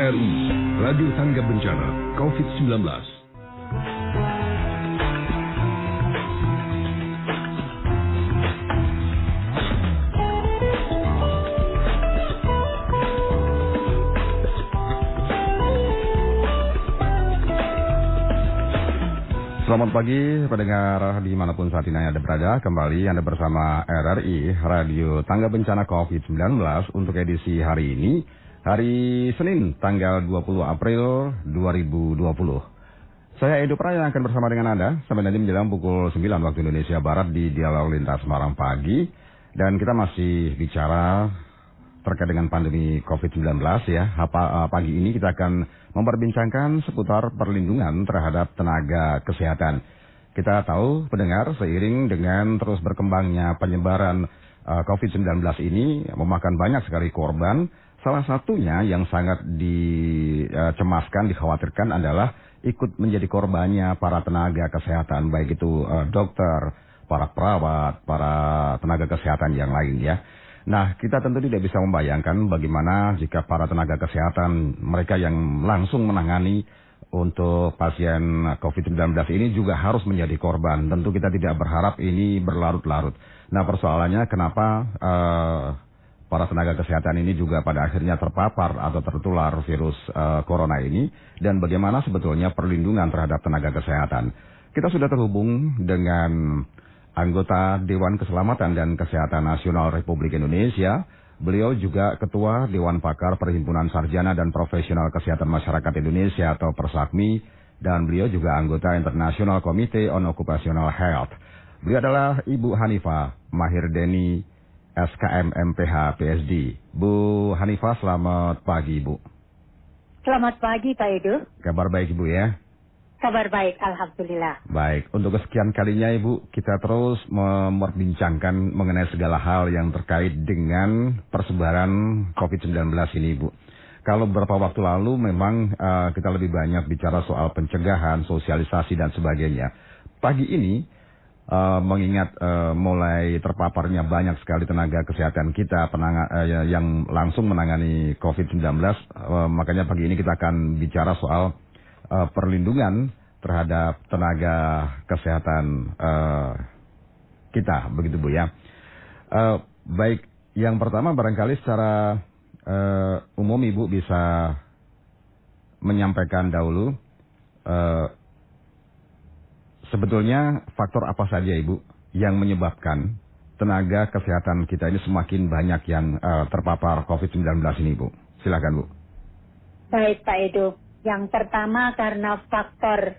RRI, Radio Tangga Bencana COVID-19. Selamat pagi pendengar dimanapun saat ini Anda berada. Kembali Anda bersama RRI Radio Tangga Bencana COVID-19 untuk edisi hari ini, hari Senin tanggal 20 April 2020. Saya Edo Praya yang akan bersama dengan Anda sampai nanti menjelang pukul 9 waktu Indonesia Barat di Dialog Lintas Semarang Pagi. Dan kita masih bicara terkait dengan pandemi COVID-19 ya. Pagi ini kita akan memperbincangkan seputar perlindungan terhadap tenaga kesehatan. Kita tahu pendengar, seiring dengan terus berkembangnya penyebaran COVID-19 ini memakan banyak sekali korban. Salah satunya yang sangat dicemaskan, dikhawatirkan adalah ikut menjadi korbannya para tenaga kesehatan, baik itu dokter, para perawat, para tenaga kesehatan yang lain ya. Nah, kita tentu tidak bisa membayangkan bagaimana jika para tenaga kesehatan, mereka yang langsung menangani untuk pasien COVID-19 ini juga harus menjadi korban. Tentu kita tidak berharap ini berlarut-larut. Nah, persoalannya kenapa para tenaga kesehatan ini juga pada akhirnya terpapar atau tertular virus corona ini, dan bagaimana sebetulnya perlindungan terhadap tenaga kesehatan. Kita sudah terhubung dengan anggota Dewan Keselamatan dan Kesehatan Nasional Republik Indonesia. Beliau juga Ketua Dewan Pakar Perhimpunan Sarjana dan Profesional Kesehatan Masyarakat Indonesia atau Persakmi, dan beliau juga anggota International Committee on Occupational Health. Beliau adalah Ibu Hanifah Mahirdeni, SKM MPH PSD. Bu Hanifah, selamat pagi Ibu. Selamat pagi Pak Edo. Kabar baik Ibu ya? Kabar baik, Alhamdulillah. Baik, untuk kesekian kalinya Ibu, kita terus memperbincangkan mengenai segala hal yang terkait dengan persebaran COVID-19 ini Ibu. Kalau beberapa waktu lalu memang kita lebih banyak bicara soal pencegahan, sosialisasi dan sebagainya. Pagi ini, mengingat mulai terpaparnya banyak sekali tenaga kesehatan kita yang langsung menangani COVID-19, makanya pagi ini kita akan bicara soal perlindungan terhadap tenaga kesehatan kita, begitu Bu ya. Baik, yang pertama barangkali secara umum Ibu bisa menyampaikan dahulu sebetulnya faktor apa saja Ibu yang menyebabkan tenaga kesehatan kita ini semakin banyak yang terpapar COVID-19 ini Bu. Silakan Bu. Baik Pak Edo. Yang pertama karena faktor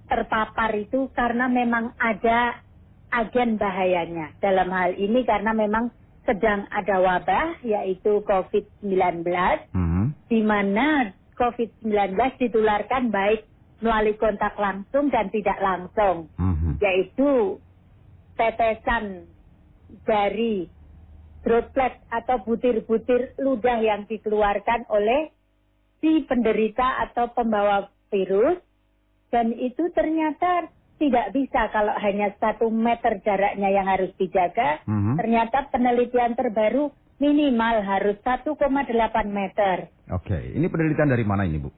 terpapar itu karena memang ada agen bahayanya. Dalam hal ini karena memang sedang ada wabah yaitu COVID-19, di mana COVID-19 ditularkan baik melalui kontak langsung dan tidak langsung, yaitu tetesan dari droplet atau butir-butir ludah yang dikeluarkan oleh si penderita atau pembawa virus, dan itu ternyata tidak bisa kalau hanya 1 meter jaraknya yang harus dijaga. Ternyata penelitian terbaru minimal harus 1,8 meter. Oke, ini penelitian dari mana ini Bu?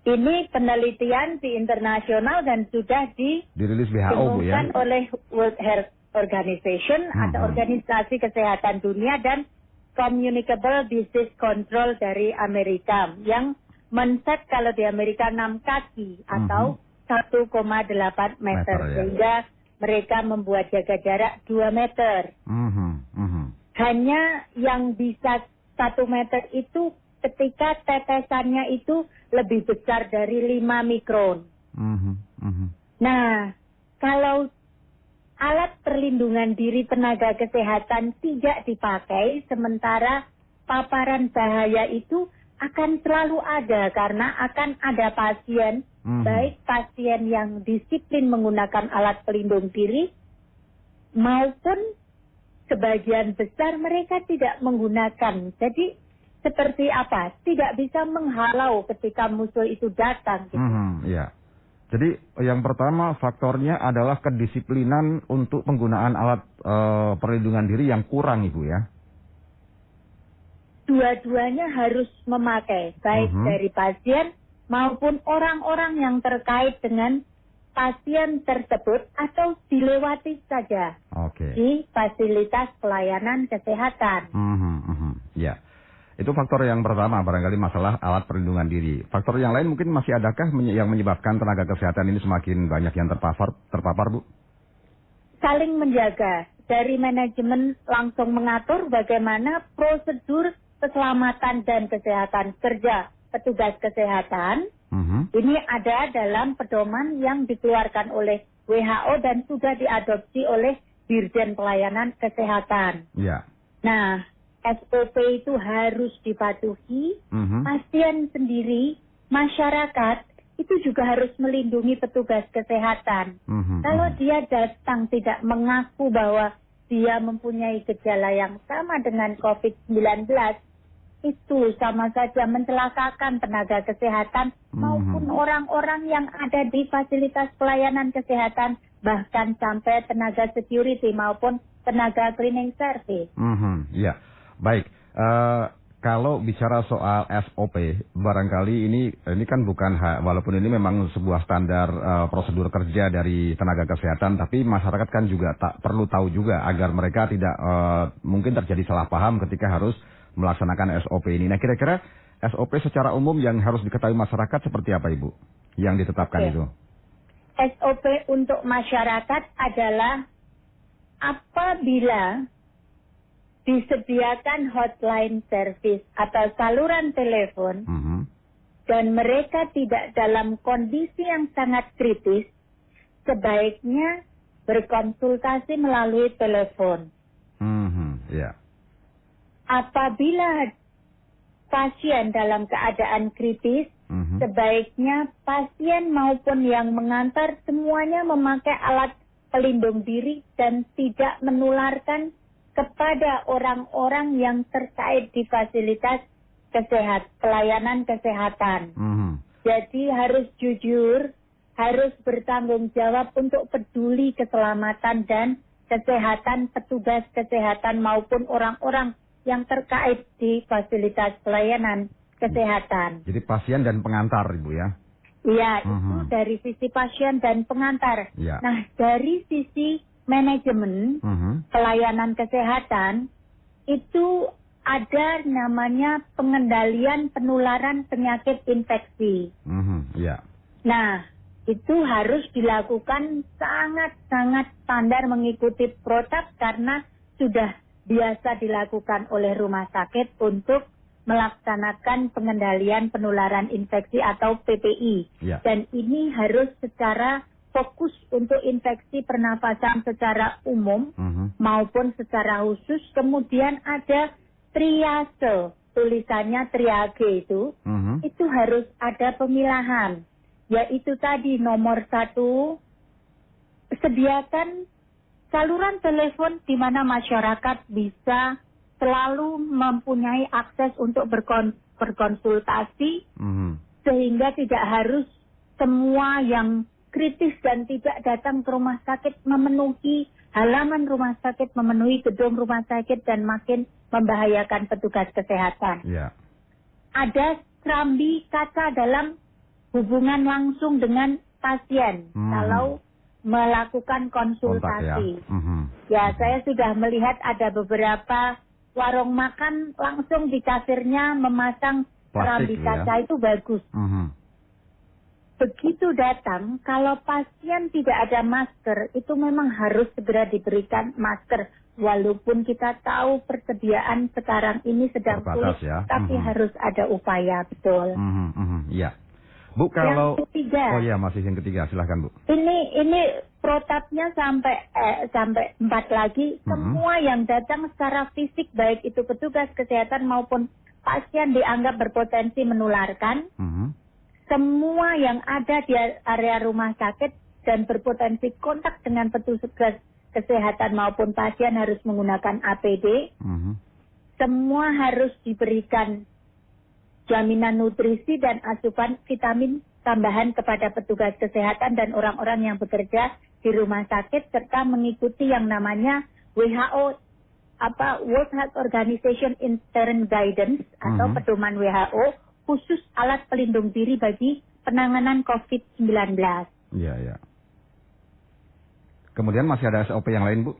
Ini penelitian di internasional dan sudah dirilis WHO Bu ya? oleh World Health Organization atau Organisasi Kesehatan Dunia dan Communicable Disease Control dari Amerika yang men-set kalau di Amerika 6 kaki atau 1,8 meter ya. Sehingga mereka membuat jaga jarak 2 meter. Hanya yang bisa 1 meter itu ketika tetesannya itu lebih besar dari 5 mikron. Nah, kalau alat perlindungan diri tenaga kesehatan tidak dipakai, sementara paparan bahaya itu akan selalu ada karena akan ada pasien, baik pasien yang disiplin menggunakan alat pelindung diri, maupun sebagian besar mereka tidak menggunakan. Jadi seperti apa? Tidak bisa menghalau ketika musuh itu datang. Gitu. Ya. Jadi yang pertama faktornya adalah kedisiplinan untuk penggunaan alat perlindungan diri yang kurang Ibu ya? dua-duanya harus memakai, baik dari pasien maupun orang-orang yang terkait dengan pasien tersebut atau dilewati saja di fasilitas pelayanan kesehatan. Ya, itu faktor yang pertama, barangkali masalah alat perlindungan diri. Faktor yang lain mungkin masih adakah yang menyebabkan tenaga kesehatan ini semakin banyak yang terpapar, Bu? Saling menjaga. Dari manajemen langsung mengatur bagaimana prosedur keselamatan dan kesehatan kerja petugas kesehatan. Ini ada dalam pedoman yang dikeluarkan oleh WHO dan sudah diadopsi oleh Dirjen Pelayanan Kesehatan. Ya. Nah, SOP itu harus dipatuhi. Pasien sendiri, masyarakat itu juga harus melindungi petugas kesehatan. Kalau dia datang tidak mengaku bahwa dia mempunyai gejala yang sama dengan COVID-19, itu sama saja mencelakakan tenaga kesehatan maupun orang-orang yang ada di fasilitas pelayanan kesehatan, bahkan sampai tenaga security maupun tenaga cleaning service. Ya, baik. Kalau bicara soal SOP, barangkali ini kan bukan walaupun ini memang sebuah standar prosedur kerja dari tenaga kesehatan, tapi masyarakat kan juga tak perlu tahu juga agar mereka tidak mungkin terjadi salah paham ketika harus melaksanakan SOP ini. Nah, kira-kira SOP secara umum yang harus diketahui masyarakat seperti apa, Ibu? Yang ditetapkan itu? SOP untuk masyarakat adalah apabila disediakan hotline service atau saluran telepon dan mereka tidak dalam kondisi yang sangat kritis, sebaiknya berkonsultasi melalui telepon. Yeah. Apabila pasien dalam keadaan kritis, sebaiknya pasien maupun yang mengantar semuanya memakai alat pelindung diri dan tidak menularkan kepada orang-orang yang terkait di fasilitas pelayanan kesehatan. Jadi harus jujur, harus bertanggung jawab untuk peduli keselamatan dan kesehatan petugas kesehatan maupun orang-orang yang terkait di fasilitas pelayanan kesehatan. Jadi pasien dan pengantar, Ibu ya? Iya, itu dari sisi pasien dan pengantar. Ya. Nah, dari sisi manajemen pelayanan kesehatan itu ada namanya pengendalian penularan penyakit infeksi. Ya. Nah, itu harus dilakukan sangat-sangat standar mengikuti protap karena sudah biasa dilakukan oleh rumah sakit untuk melaksanakan pengendalian penularan infeksi atau PPI. Ya. Dan ini harus secara fokus untuk infeksi pernafasan secara umum maupun secara khusus. Kemudian ada triase, tulisannya triage itu harus ada pemilahan. Yaitu tadi nomor 1, sediakan saluran telepon di mana masyarakat bisa selalu mempunyai akses untuk berkonsultasi sehingga tidak harus semua yang kritis dan tidak datang ke rumah sakit memenuhi halaman rumah sakit, memenuhi gedung rumah sakit dan makin membahayakan petugas kesehatan. Yeah. Ada serambi kaca dalam hubungan langsung dengan pasien kalau melakukan konsultasi. Ya, saya sudah melihat ada beberapa warung makan langsung di kasirnya memasang serambi kaca, itu bagus. Begitu datang, kalau pasien tidak ada masker, itu memang harus segera diberikan masker. Walaupun kita tahu persediaan sekarang ini sedang sulit, ya. Tapi harus ada upaya, betul. Iya. Bu, kalau yang ketiga. Oh iya, masih yang ketiga, silahkan Bu. Ini protapnya sampai 4 lagi. Semua yang datang secara fisik, baik itu petugas kesehatan maupun pasien dianggap berpotensi menularkan. Semua yang ada di area rumah sakit dan berpotensi kontak dengan petugas kesehatan maupun pasien harus menggunakan APD. Semua harus diberikan jaminan nutrisi dan asupan vitamin tambahan kepada petugas kesehatan dan orang-orang yang bekerja di rumah sakit serta mengikuti yang namanya WHO World Health Organization Interim Guidance atau pedoman WHO khusus alat pelindung diri bagi penanganan COVID-19. Iya, iya. Kemudian masih ada SOP yang lain, Bu?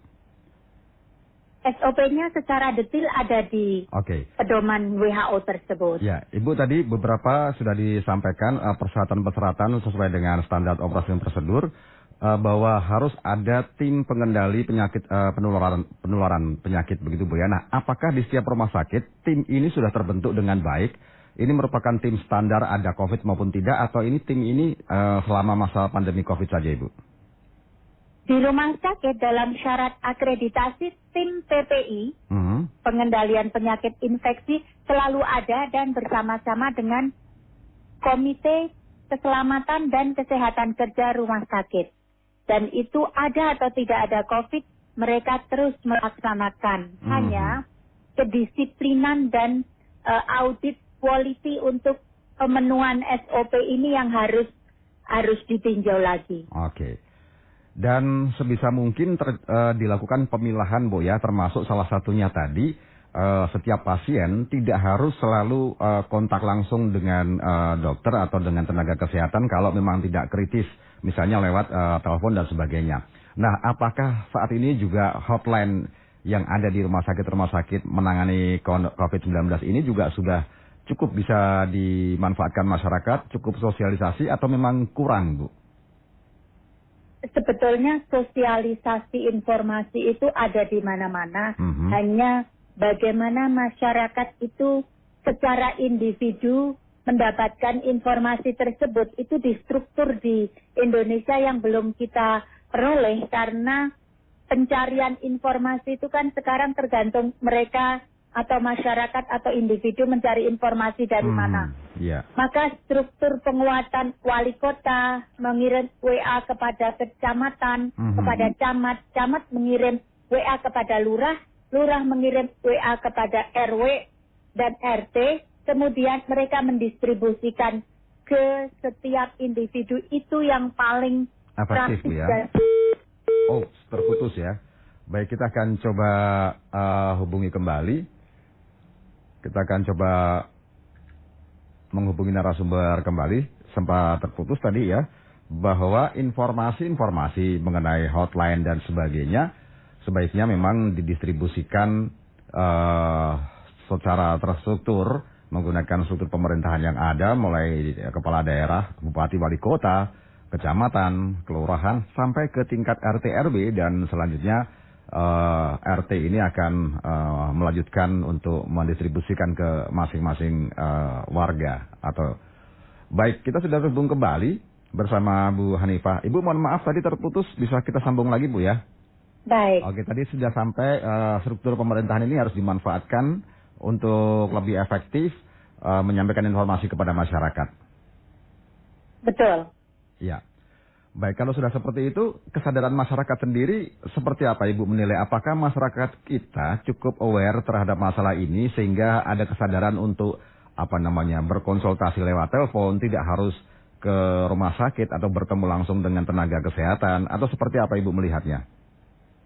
SOP-nya secara detail ada di pedoman WHO tersebut. Ya, Ibu tadi beberapa sudah disampaikan persyaratan-persyaratan sesuai dengan standar operasi dan prosedur bahwa harus ada tim pengendali penyakit penularan penyakit begitu Bu ya. Nah, apakah di setiap rumah sakit tim ini sudah terbentuk dengan baik? Ini merupakan tim standar ada COVID maupun tidak atau ini tim ini selama masa pandemi COVID saja, Ibu? Di rumah sakit dalam syarat akreditasi tim PPI, pengendalian penyakit infeksi selalu ada dan bersama-sama dengan Komite Keselamatan dan Kesehatan Kerja Rumah Sakit. Dan itu ada atau tidak ada COVID, mereka terus melaksanakan. Hanya kedisiplinan dan audit quality untuk pemenuhan SOP ini yang harus ditinjau lagi. Oke. Dan sebisa mungkin dilakukan pemilahan, Bu ya, termasuk salah satunya tadi setiap pasien tidak harus selalu kontak langsung dengan dokter atau dengan tenaga kesehatan kalau memang tidak kritis, misalnya lewat telepon dan sebagainya. Nah, apakah saat ini juga hotline yang ada di rumah sakit menangani COVID-19 ini juga sudah cukup bisa dimanfaatkan masyarakat, cukup sosialisasi atau memang kurang, Bu? Sebetulnya sosialisasi informasi itu ada di mana-mana. Hanya bagaimana masyarakat itu secara individu mendapatkan informasi tersebut itu di struktur di Indonesia yang belum kita peroleh karena pencarian informasi itu kan sekarang tergantung mereka atau masyarakat atau individu mencari informasi dari mana. Yeah. Maka struktur penguatan wali kota mengirim WA kepada kecamatan, kepada camat, camat mengirim WA kepada lurah, lurah mengirim WA kepada RW dan RT, kemudian mereka mendistribusikan ke setiap individu itu yang paling efektif, Bu ya. Oh, terputus ya. Baik, kita akan coba hubungi kembali. Kita akan coba menghubungi narasumber kembali. Sempat terputus tadi ya, bahwa informasi-informasi mengenai hotline dan sebagainya sebaiknya memang didistribusikan secara terstruktur menggunakan struktur pemerintahan yang ada, mulai kepala daerah, bupati, wali kota, kecamatan, kelurahan, sampai ke tingkat RT RW dan selanjutnya RT ini akan melanjutkan untuk mendistribusikan ke masing-masing warga atau baik. Kita sudah terhubung kembali bersama Bu Hanifah. Ibu, mohon maaf tadi terputus, bisa kita sambung lagi, Bu ya? Baik. Oke, tadi sudah sampai struktur pemerintahan ini harus dimanfaatkan untuk lebih efektif menyampaikan informasi kepada masyarakat. Betul. Ya. Baik, kalau sudah seperti itu, kesadaran masyarakat sendiri seperti apa Ibu menilai? Apakah masyarakat kita cukup aware terhadap masalah ini sehingga ada kesadaran untuk berkonsultasi lewat telepon, tidak harus ke rumah sakit atau bertemu langsung dengan tenaga kesehatan, atau seperti apa Ibu melihatnya?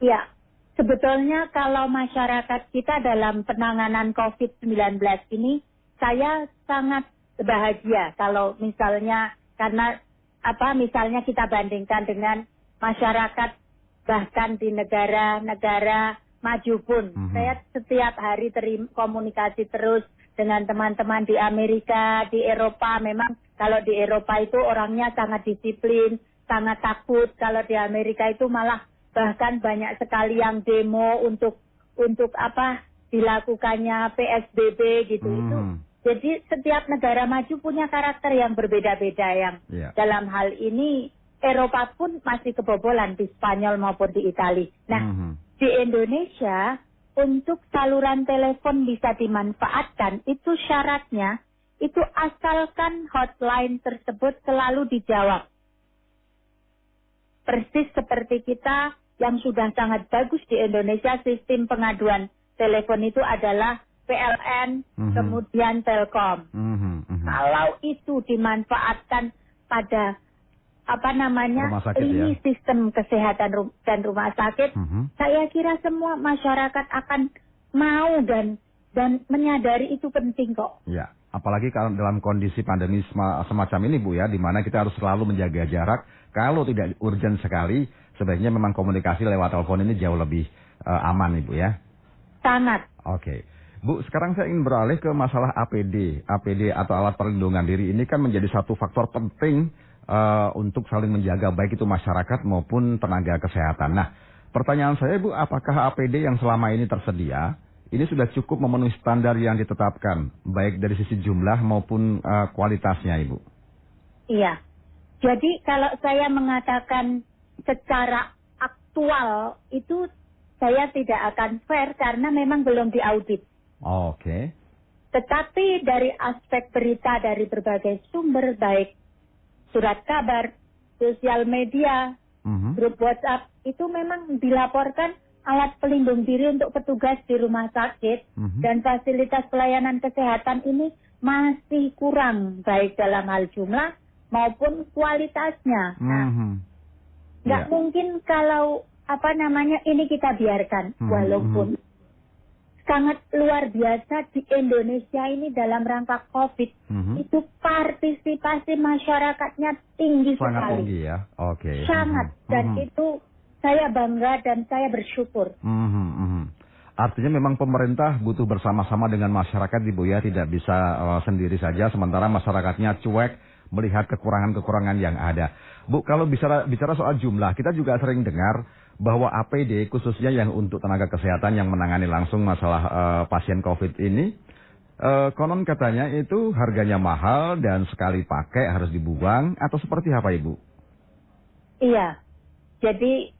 Ya, sebetulnya kalau masyarakat kita dalam penanganan COVID-19 ini, saya sangat bahagia kalau misalnya karena misalnya kita bandingkan dengan masyarakat bahkan di negara-negara maju pun. Saya setiap hari komunikasi terus dengan teman-teman di Amerika, di Eropa. Memang kalau di Eropa itu orangnya sangat disiplin, sangat takut. Kalau di Amerika itu malah bahkan banyak sekali yang demo untuk dilakukannya PSBB gitu. Itu jadi setiap negara maju punya karakter yang berbeda-beda yang dalam hal ini Eropa pun masih kebobolan di Spanyol maupun di Italia. Nah, di Indonesia untuk saluran telepon bisa dimanfaatkan itu syaratnya itu asalkan hotline tersebut selalu dijawab. Persis seperti kita yang sudah sangat bagus di Indonesia sistem pengaduan telepon itu adalah PLN, kemudian Telkom. Kalau itu dimanfaatkan pada sistem kesehatan dan rumah sakit, saya kira semua masyarakat akan mau dan menyadari itu penting kok. Ya, apalagi kalau dalam kondisi pandemi semacam ini Bu ya, di mana kita harus selalu menjaga jarak. Kalau tidak urgent sekali, sebaiknya memang komunikasi lewat telepon ini jauh lebih aman Ibu ya. Sangat. Oke. Bu, sekarang saya ingin beralih ke masalah APD. APD atau alat perlindungan diri ini kan menjadi satu faktor penting untuk saling menjaga baik itu masyarakat maupun tenaga kesehatan. Nah, pertanyaan saya Bu, apakah APD yang selama ini tersedia ini sudah cukup memenuhi standar yang ditetapkan, baik dari sisi jumlah maupun kualitasnya, Ibu? Iya. Jadi kalau saya mengatakan secara aktual itu saya tidak akan fair karena memang belum diaudit. Oke. Tetapi dari aspek berita dari berbagai sumber, baik surat kabar, sosial media, grup WhatsApp, itu memang dilaporkan alat pelindung diri untuk petugas di rumah sakit dan fasilitas pelayanan kesehatan ini masih kurang, baik dalam hal jumlah maupun kualitasnya. Nah, nggak mungkin kalau ini kita biarkan, walaupun sangat luar biasa di Indonesia ini dalam rangka COVID, itu partisipasi masyarakatnya tinggi sangat sekali. Tinggi ya, oke. Sangat, dan itu saya bangga dan saya bersyukur. Artinya memang pemerintah butuh bersama-sama dengan masyarakat Ibu ya, tidak bisa sendiri saja sementara masyarakatnya cuek melihat kekurangan-kekurangan yang ada. Bu, kalau bicara soal jumlah, kita juga sering dengar bahwa APD khususnya yang untuk tenaga kesehatan yang menangani langsung masalah pasien COVID ini, konon katanya itu harganya mahal dan sekali pakai harus dibuang atau seperti apa Ibu? Iya, jadi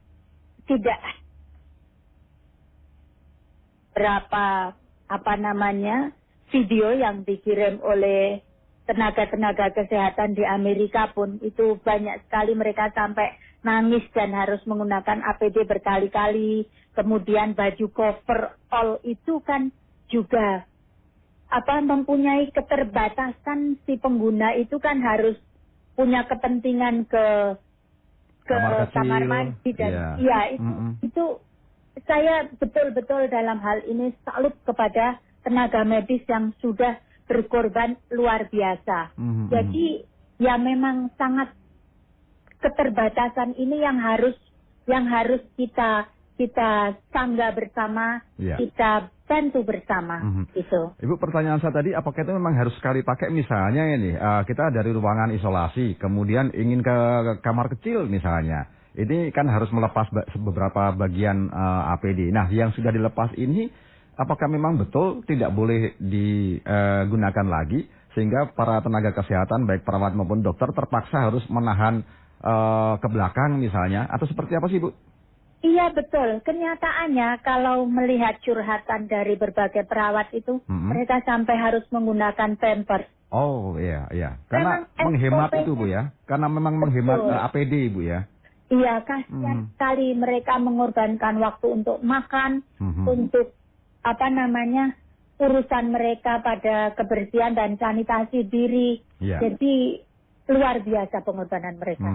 tidak berapa video yang dikirim oleh tenaga-tenaga kesehatan di Amerika pun itu banyak sekali mereka sampai nangis dan harus menggunakan APD berkali-kali. Kemudian baju cover all itu kan juga mempunyai keterbatasan, si pengguna itu kan harus punya kepentingan ke kamar mandi dan itu saya betul-betul dalam hal ini salut kepada tenaga medis yang sudah berkorban luar biasa. Jadi ya memang sangat keterbatasan ini yang harus kita sanggah bersama, kita bantu bersama itu. Ibu, pertanyaan saya tadi, apakah itu memang harus sekali pakai? Misalnya ini kita dari ruangan isolasi kemudian ingin ke kamar kecil misalnya, ini kan harus melepas beberapa bagian APD. Nah, yang sudah dilepas ini apakah memang betul tidak boleh digunakan lagi sehingga para tenaga kesehatan baik perawat maupun dokter terpaksa harus menahan ke belakang misalnya, atau seperti apa sih Bu? Iya betul, kenyataannya kalau melihat curhatan dari berbagai perawat itu, mereka sampai harus menggunakan pampers. Oh iya, karena menghemat itu Bu ya, karena memang menghemat APD Bu ya. Iya, kasihan sekali mereka mengorbankan waktu untuk makan, untuk urusan mereka pada kebersihan dan sanitasi diri. Jadi luar biasa pengorbanan mereka.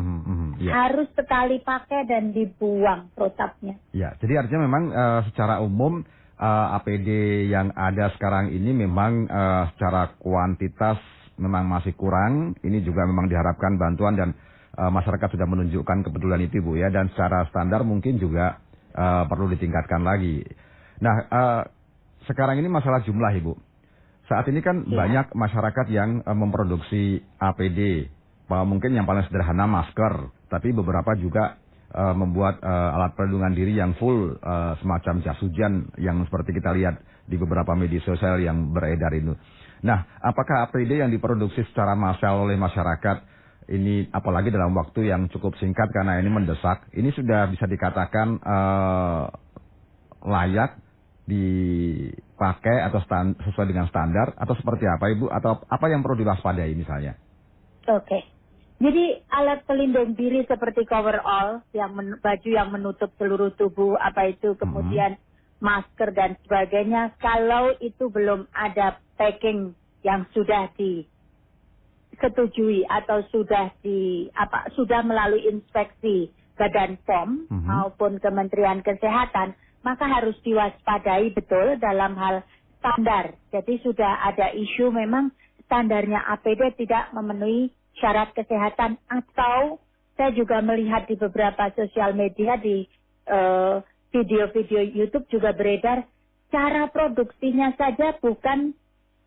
Harus sekali pakai dan dibuang protapnya. Ya, jadi artinya memang secara umum APD yang ada sekarang ini memang secara kuantitas memang masih kurang. Ini juga memang diharapkan bantuan dan masyarakat sudah menunjukkan kepedulian itu Bu ya. Dan secara standar mungkin juga perlu ditingkatkan lagi. Nah, sekarang ini masalah jumlah Ibu. Saat ini kan banyak masyarakat yang memproduksi APD. Mungkin yang paling sederhana masker, tapi beberapa juga membuat alat perlindungan diri yang full semacam jas hujan yang seperti kita lihat di beberapa media sosial yang beredar itu. Nah, apakah APD yang diproduksi secara massal oleh masyarakat ini, apalagi dalam waktu yang cukup singkat karena ini mendesak, ini sudah bisa dikatakan layak dipakai atau sesuai dengan standar atau seperti apa Ibu, atau apa yang perlu diwaspadai misalnya? Oke. Jadi alat pelindung diri seperti coverall, baju yang menutup seluruh tubuh, kemudian masker dan sebagainya, kalau itu belum ada packing yang sudah disetujui atau sudah melalui inspeksi Badan POM maupun Kementerian Kesehatan, maka harus diwaspadai betul dalam hal standar. Jadi sudah ada isu memang standarnya APD tidak memenuhi syarat kesehatan, atau saya juga melihat di beberapa sosial media, di video-video YouTube juga beredar, cara produksinya saja bukan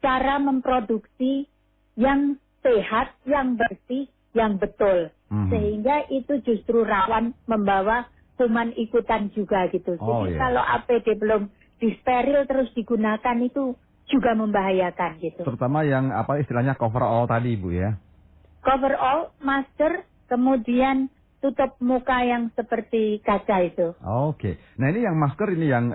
cara memproduksi yang sehat, yang bersih, yang betul. Sehingga itu justru rawan membawa kuman ikutan juga gitu. Jadi kalau APD belum disteril terus digunakan itu juga membahayakan gitu. Terutama yang istilahnya coverall tadi Bu ya. Coverall, masker, kemudian tutup muka yang seperti kaca itu. Oke. Nah ini yang masker ini yang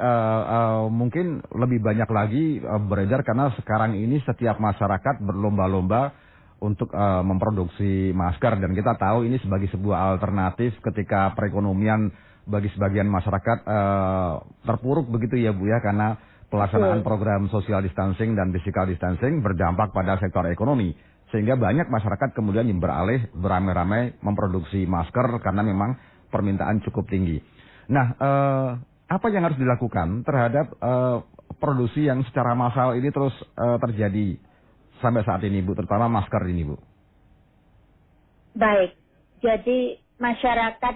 mungkin lebih banyak lagi beredar karena sekarang ini setiap masyarakat berlomba-lomba untuk memproduksi masker, dan kita tahu ini sebagai sebuah alternatif ketika perekonomian bagi sebagian masyarakat terpuruk begitu ya Bu ya, karena pelaksanaan program social distancing dan physical distancing berdampak pada sektor ekonomi. Sehingga banyak masyarakat kemudian yang beralih beramai-ramai memproduksi masker karena memang permintaan cukup tinggi. Nah, apa yang harus dilakukan terhadap produksi yang secara massal ini terus terjadi sampai saat ini Bu, terutama masker ini Bu? Baik, jadi masyarakat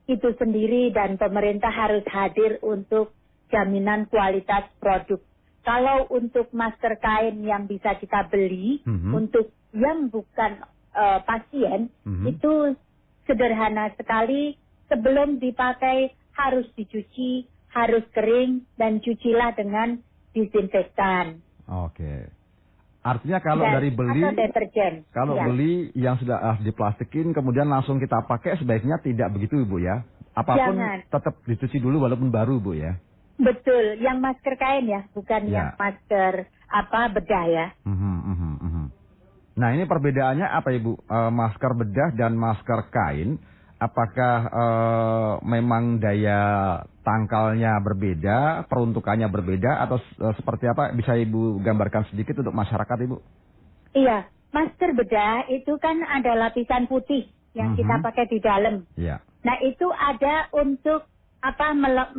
itu sendiri dan pemerintah harus hadir untuk jaminan kualitas produk. Kalau untuk masker kain yang bisa kita beli, untuk yang bukan pasien, itu sederhana sekali. Sebelum dipakai harus dicuci, harus kering, dan cucilah dengan disinfektan. Oke. Artinya kalau dari beli, atau deterjen. Kalau beli yang sudah diplastikin kemudian langsung kita pakai, sebaiknya tidak begitu Ibu ya. Apapun tetap dicuci dulu walaupun baru Bu ya. Betul, yang masker kain ya, bukan yang masker bedah ya. Nah ini perbedaannya apa Ibu? Masker bedah dan masker kain, apakah memang daya tangkalnya berbeda, peruntukannya berbeda, atau seperti apa? Bisa Ibu gambarkan sedikit untuk masyarakat Ibu? Iya, masker bedah itu kan ada lapisan putih yang kita pakai di dalam. Iya. Nah itu ada untuk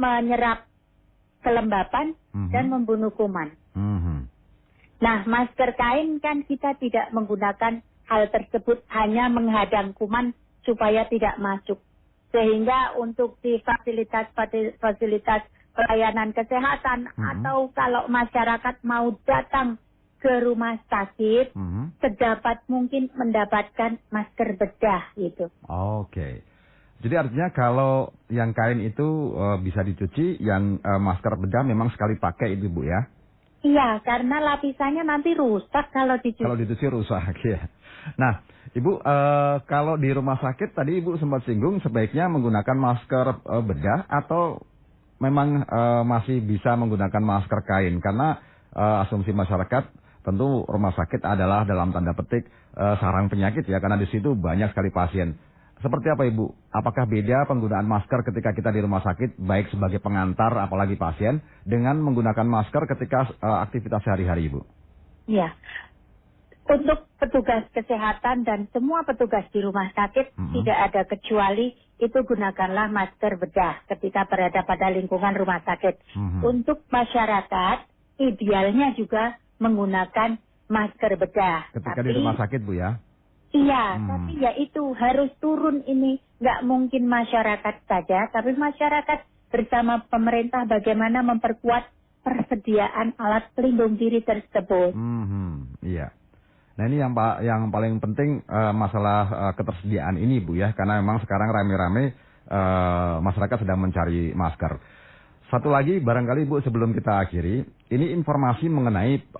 menyerap kelembapan dan membunuh kuman. Nah, masker kain kan kita tidak menggunakan hal tersebut, hanya menghadang kuman supaya tidak masuk. Sehingga untuk di fasilitas pelayanan kesehatan atau kalau masyarakat mau datang ke rumah sakit, sedapat mungkin mendapatkan masker bedah gitu. Oke. Jadi artinya kalau yang kain itu bisa dicuci, yang masker bedah memang sekali pakai itu Bu ya? Iya, karena lapisannya nanti rusak kalau dicuci. Kalau dicuci rusak ya. Nah, Ibu, kalau di rumah sakit tadi Ibu sempat singgung sebaiknya menggunakan masker bedah atau memang masih bisa menggunakan masker kain? Karena asumsi masyarakat tentu rumah sakit adalah dalam tanda petik sarang penyakit ya, karena di situ banyak sekali pasien. Seperti apa Ibu? Apakah beda penggunaan masker ketika kita di rumah sakit, baik sebagai pengantar apalagi pasien, dengan menggunakan masker ketika aktivitas sehari-hari Ibu? Iya. Untuk petugas kesehatan dan semua petugas di rumah sakit, tidak ada kecuali itu gunakanlah masker bedah ketika berada pada lingkungan rumah sakit. Untuk masyarakat, idealnya juga menggunakan masker bedah. Ketika di rumah sakit Bu ya? Iya, tapi ya itu harus turun ini. Nggak mungkin masyarakat saja, tapi masyarakat bersama pemerintah bagaimana memperkuat persediaan alat pelindung diri tersebut. Iya. Nah ini yang paling penting masalah ketersediaan ini Bu ya, karena memang sekarang rame-rame masyarakat sedang mencari masker. Satu lagi barangkali Bu sebelum kita akhiri, ini informasi mengenai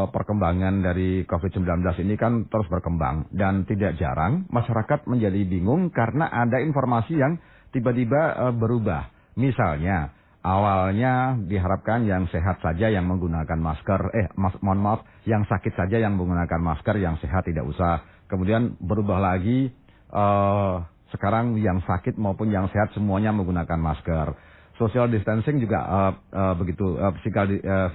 perkembangan dari COVID-19 ini kan terus berkembang, dan tidak jarang masyarakat menjadi bingung karena ada informasi yang tiba-tiba berubah. Misalnya awalnya diharapkan yang sehat saja yang menggunakan masker, yang sakit saja yang menggunakan masker, yang sehat tidak usah. Kemudian berubah lagi, sekarang yang sakit maupun yang sehat semuanya menggunakan masker. Social distancing juga begitu,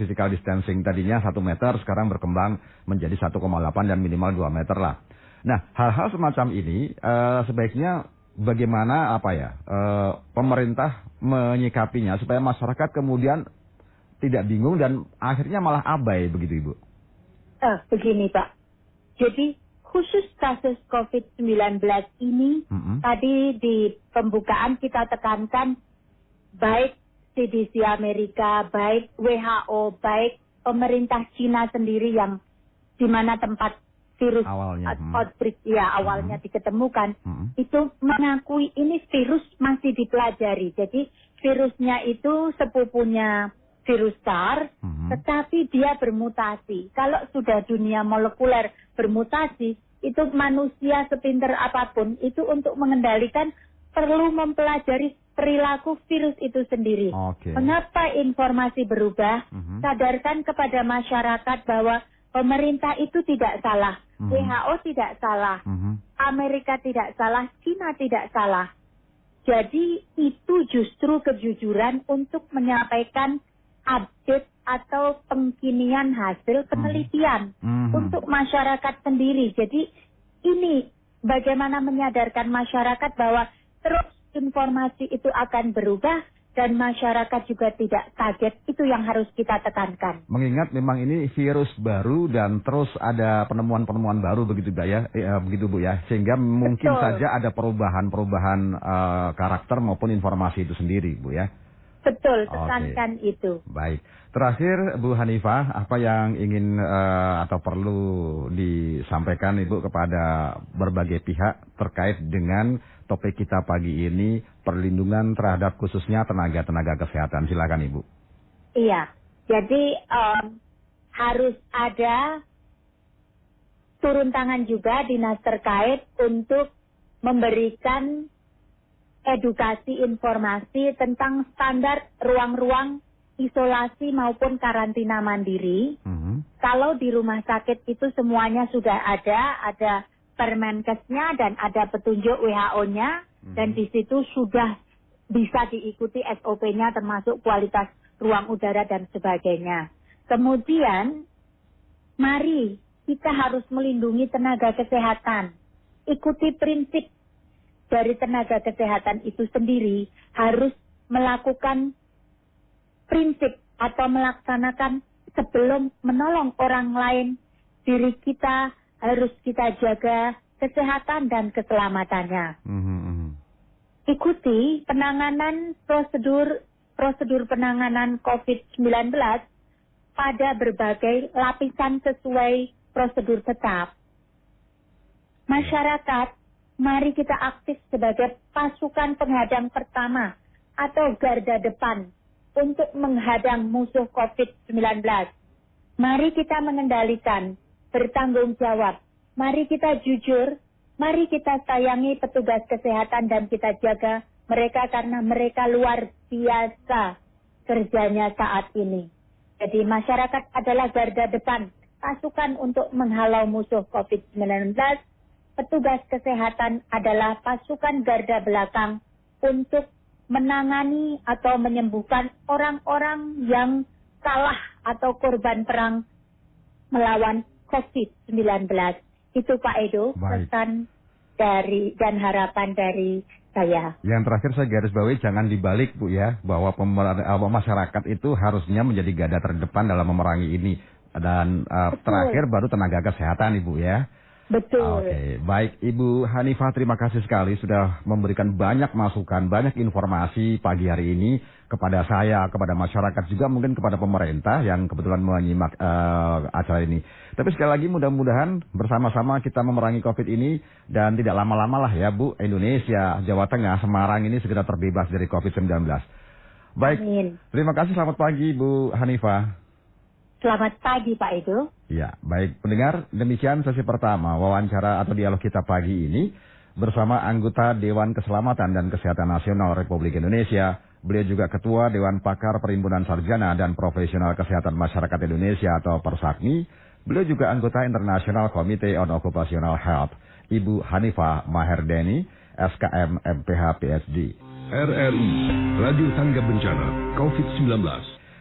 physical distancing tadinya 1 meter, sekarang berkembang menjadi 1,8 dan minimal 2 meter lah. Nah, hal-hal semacam ini sebaiknya bagaimana pemerintah menyikapinya supaya masyarakat kemudian tidak bingung dan akhirnya malah abai begitu Ibu? Begini Pak, jadi khusus kasus COVID-19 ini tadi di pembukaan kita tekankan baik CDC Amerika, baik WHO, baik pemerintah Cina sendiri yang di mana tempat virus outbreak awalnya diketemukan, itu mengakui ini virus masih dipelajari. Jadi virusnya itu sepupunya virus SARS, tetapi dia bermutasi. Kalau sudah dunia molekuler bermutasi, itu manusia sepinter apapun, itu untuk mengendalikan perlu mempelajari perilaku virus itu sendiri. Mengapa informasi berubah? Sadarkan kepada masyarakat bahwa pemerintah itu tidak salah, WHO tidak salah, Amerika tidak salah, Cina tidak salah. Jadi itu justru kejujuran untuk menyampaikan update atau pengkinian hasil penelitian untuk masyarakat sendiri. Jadi ini bagaimana menyadarkan masyarakat bahwa terus informasi itu akan berubah dan masyarakat juga tidak kaget, itu yang harus kita tekankan. Mengingat memang ini virus baru dan terus ada penemuan-penemuan baru begitu Bu ya, sehingga mungkin saja ada perubahan-perubahan karakter maupun informasi itu sendiri Bu ya. Betul, tekankan itu. Baik. Terakhir Bu Hanifah, apa yang ingin atau perlu disampaikan Ibu kepada berbagai pihak terkait dengan topik kita pagi ini, perlindungan terhadap khususnya tenaga-tenaga kesehatan. Silakan Ibu. Iya, jadi harus ada turun tangan juga dinas terkait untuk memberikan edukasi informasi tentang standar ruang-ruang isolasi maupun karantina mandiri. Kalau di rumah sakit itu semuanya sudah ada Permenkesnya dan ada petunjuk WHO-nya, dan di situ sudah bisa diikuti SOP-nya termasuk kualitas ruang udara dan sebagainya. Kemudian, mari kita harus melindungi tenaga kesehatan. Ikuti prinsip dari tenaga kesehatan itu sendiri, harus melakukan prinsip atau melaksanakan sebelum menolong orang lain, diri kita harus kita jaga kesehatan dan keselamatannya. Ikuti penanganan prosedur penanganan COVID-19 pada berbagai lapisan sesuai prosedur tetap. Masyarakat, mari kita aktif sebagai pasukan penghadang pertama atau garda depan untuk menghadang musuh COVID-19. Mari kita mengendalikan, bertanggung jawab. Mari kita jujur, mari kita sayangi petugas kesehatan dan kita jaga mereka karena mereka luar biasa kerjanya saat ini. Jadi masyarakat adalah garda depan, pasukan untuk menghalau musuh COVID-19. Petugas kesehatan adalah pasukan garda belakang untuk menangani atau menyembuhkan orang-orang yang kalah atau korban perang melawan COVID-19. Itu Pak Edo, pesan dari dan harapan dari saya. Yang terakhir saya garis bawahi jangan dibalik Bu ya, bahwa masyarakat itu harusnya menjadi garda terdepan dalam memerangi ini. Dan terakhir baru tenaga kesehatan Ibu ya. Betul. Oke, baik Ibu Hanifah, terima kasih sekali sudah memberikan banyak masukan, banyak informasi pagi hari ini kepada saya, kepada masyarakat juga mungkin kepada pemerintah yang kebetulan menyimak acara ini. Tapi sekali lagi mudah-mudahan bersama-sama kita memerangi COVID ini dan tidak lama-lama lah ya Bu, Indonesia, Jawa Tengah, Semarang ini segera terbebas dari COVID-19. Baik, amin. Terima kasih, selamat pagi Bu Hanifah. Selamat pagi Pak Edo. Ya, baik pendengar, demikian sesi pertama wawancara atau dialog kita pagi ini bersama anggota Dewan Keselamatan dan Kesehatan Nasional Republik Indonesia. Beliau juga Ketua Dewan Pakar Perhimpunan Sarjana dan Profesional Kesehatan Masyarakat Indonesia atau Persakmi. Beliau juga anggota International Committee on Occupational Health, Ibu Hanifah Maherdeni, SKM MPH PhD. RRI, Radio Tangga Bencana COVID-19.